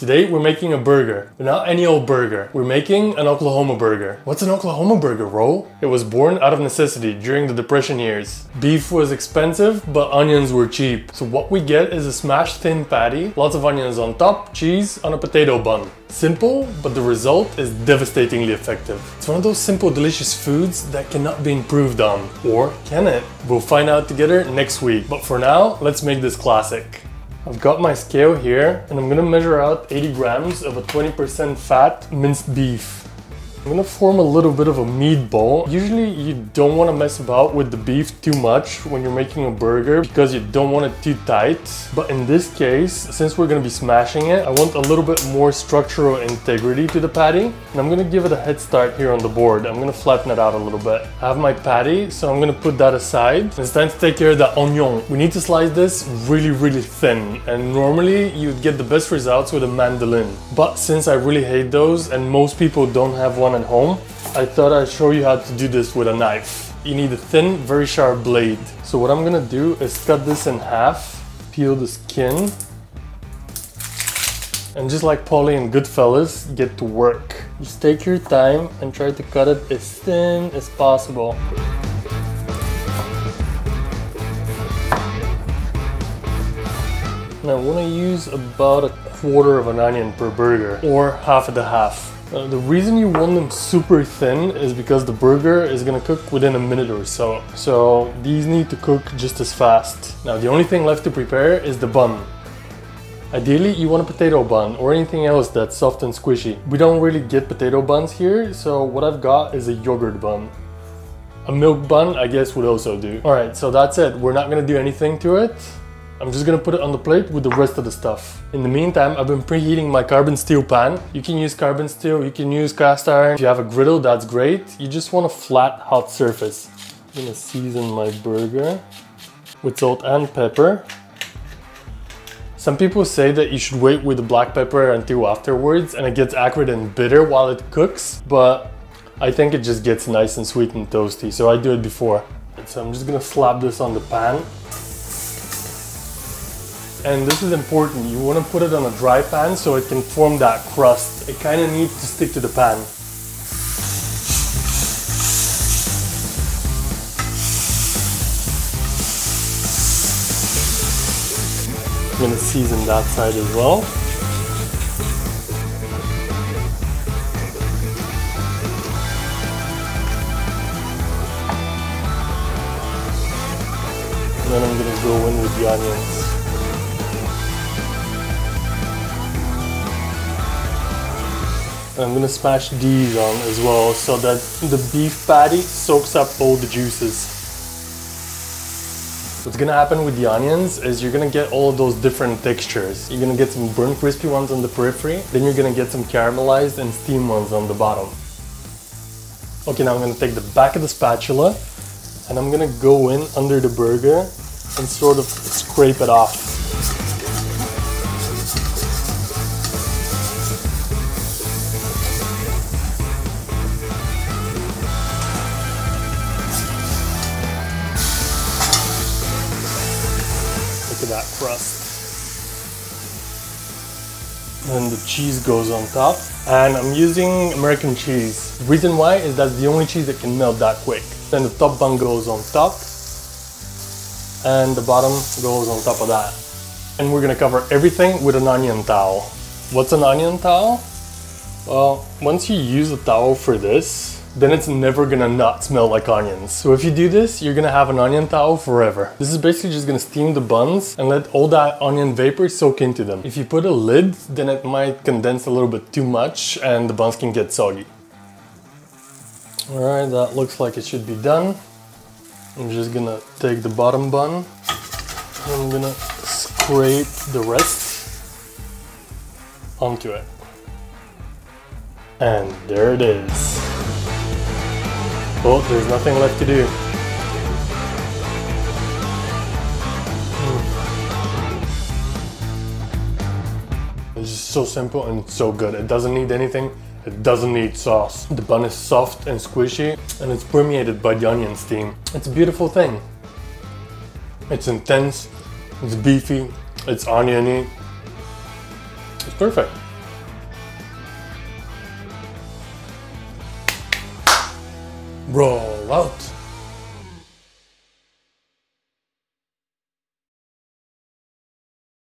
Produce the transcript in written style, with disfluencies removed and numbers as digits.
Today we're making a burger, but not any old burger. We're making an Oklahoma burger. What's an Oklahoma burger, Ro? It was born out of necessity during the Depression years. Beef was expensive, but onions were cheap. So what we get is a smashed thin patty, lots of onions on top, cheese on a potato bun. Simple, but the result is devastatingly effective. It's one of those simple, delicious foods that cannot be improved on. Or can it? We'll find out together next week. But for now, let's make this classic. I've got my scale here and I'm gonna measure out 80 grams of a 20% fat minced beef. I'm gonna form a little bit of a meatball. Usually you don't want to mess about with the beef too much when you're making a burger because you don't want it too tight. But in this case, since we're gonna be smashing it, I want a little bit more structural integrity to the patty. And I'm gonna give it a head start here on the board. I'm gonna flatten it out a little bit. I have my patty, so I'm gonna put that aside. It's time to take care of the onion. We need to slice this really thin. And normally you'd get the best results with a mandolin. But since I really hate those and most people don't have one at home, I thought I'd show you how to do this with a knife. You need a thin, very sharp blade. So what I'm gonna do is cut this in half, peel the skin, and just like Polly and Goodfellas, get to work. Just take your time and try to cut it as thin as possible. Now I want to use about 1/4 of an onion per burger, or half of the half. The reason you want them super thin is because the burger is gonna cook within a minute or so. So these need to cook just as fast. Now the only thing left to prepare is the bun. Ideally you want a potato bun or anything else that's soft and squishy. We don't really get potato buns here, so what I've got is a yogurt bun. A milk bun I guess would also do. Alright, so that's it. We're not gonna do anything to it. I'm just gonna put it on the plate with the rest of the stuff. In the meantime, I've been preheating my carbon steel pan. You can use carbon steel, you can use cast iron. If you have a griddle, that's great. You just want a flat, hot surface. I'm gonna season my burger with salt and pepper. Some people say that you should wait with the black pepper until afterwards and it gets acrid and bitter while it cooks, but I think it just gets nice and sweet and toasty, so I do it before. So I'm just gonna slap this on the pan. And this is important, you want to put it on a dry pan so it can form that crust. It kind of needs to stick to the pan. I'm going to season that side as well. And then I'm going to go in with the onions. I'm gonna smash these on as well so that the beef patty soaks up all the juices. What's gonna happen with the onions is you're gonna get all of those different textures. You're gonna get some burnt crispy ones on the periphery, then you're gonna get some caramelized and steamed ones on the bottom. Okay, now I'm gonna take the back of the spatula and I'm gonna go in under the burger and sort of scrape it off. That crust. And the cheese goes on top. And I'm using American cheese. The reason why is that's the only cheese that can melt that quick. Then the top bun goes on top. And the bottom goes on top of that. And we're gonna cover everything with an onion towel. What's an onion towel? Well, once you use a towel for this, then it's never gonna not smell like onions. So if you do this, you're gonna have an onion towel forever. This is basically just gonna steam the buns and let all that onion vapor soak into them. If you put a lid, then it might condense a little bit too much and the buns can get soggy. Alright, that looks like it should be done. I'm just gonna take the bottom bun and I'm gonna scrape the rest onto it. And there it is. Oh, there's nothing left to do. It's just so simple and it's so good. It doesn't need anything. It doesn't need sauce. The bun is soft and squishy and it's permeated by the onion steam. It's a beautiful thing. It's intense, it's beefy, it's oniony. It's perfect. Roll out.